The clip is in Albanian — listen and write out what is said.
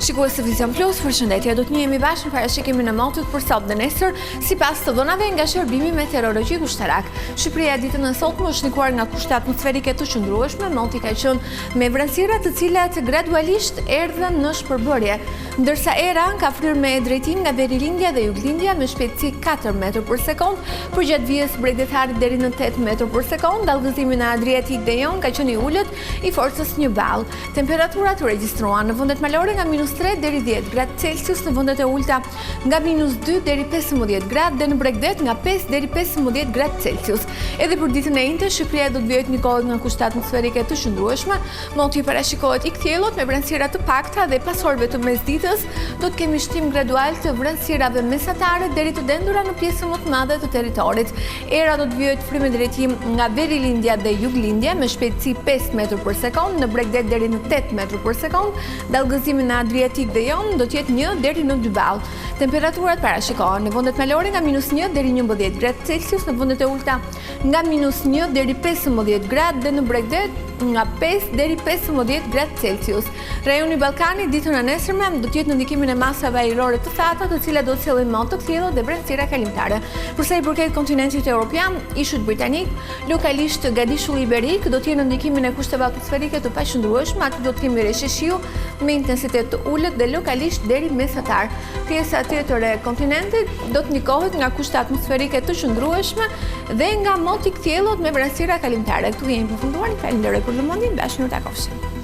Shikues të Vision Plus, përshëndetje, do të njihemi bashkë në parashikimin e motit për sot dhe nesër, sipas të dhënave nga Shërbimi Meteorologjik Ushtarak. Shqipëria ditën e sotme është ndikuar nga kushte atmosferike të qëndrueshme, moti ka qenë me vranësira të cilat gradualisht erdhën në shpërbërje, ndërsa era ka fryrë me drejtim nga Verilindja dhe Juglindja me shpejtësi 4 metër për sekond, përgjatë vijës bregdetarit deri në 8 metër për sekond, dallgëzimi në Adriatik dhe Jon ka qenë i ulët i forcës 1 ball. Temperaturat u regjistruan në vendet malore nga -3 deri 10 gradë Celsius, në vendet e ulta nga -2 deri 15 gradë dhe në Bregdet nga 5 deri 15 gradë Celsius. Edhe për ditën e njëjtë, Shqipëria do të vijojë ndikohet nga kushte atmosferike të qëndrueshme, moti parashikohet i kthjellët me vranësira të pakta dhe pas orëve të mesditës do të kemi shtim gradual të vranësirave mesatare deri të dendura në pjesën më të madhe të territorit. Era do të vijojë frym me drejtim nga Verilindja dhe Juglindja me shpejtësi 5 metër për sekond, në Bregdet deri në 8 metër për sekond, dallgëzimi në Adriatik dhe Jon do të jetë 1 deri në 2 ball. Temperaturat parashikohen në vendet malore nga -1 deri 11 gradë Celsius, në vendet e ulta nga -1 deri 15 gradë dhe në Bregdet nga 5 deri 15 gradë Celsius. Rajoni Ballkanit ditën e nesërme do të jetë në ndikimin e masave ajrore të thata, të cilat do të sjellin mot të kthjellët dhe vranësira kalimtare. Për sa i përket kontinentit evropian, ishut britanik, lokalisht gadishulli iberik do të jenë në ndikimin e kushteve atmosferike të paqëndrueshme, aty do të kemi reshishiu me intensitet të ulët dhe lokalisht deri mesatar. Pjesa tjetër e kontinentit do të ndikohet nga kushte atmosferike të qëndrueshme dhe nga moti kthjellët me vranësira kalimtare. Këtu jemi përfunduar, falenderoj për lëmondjen, bashkë në takofshim.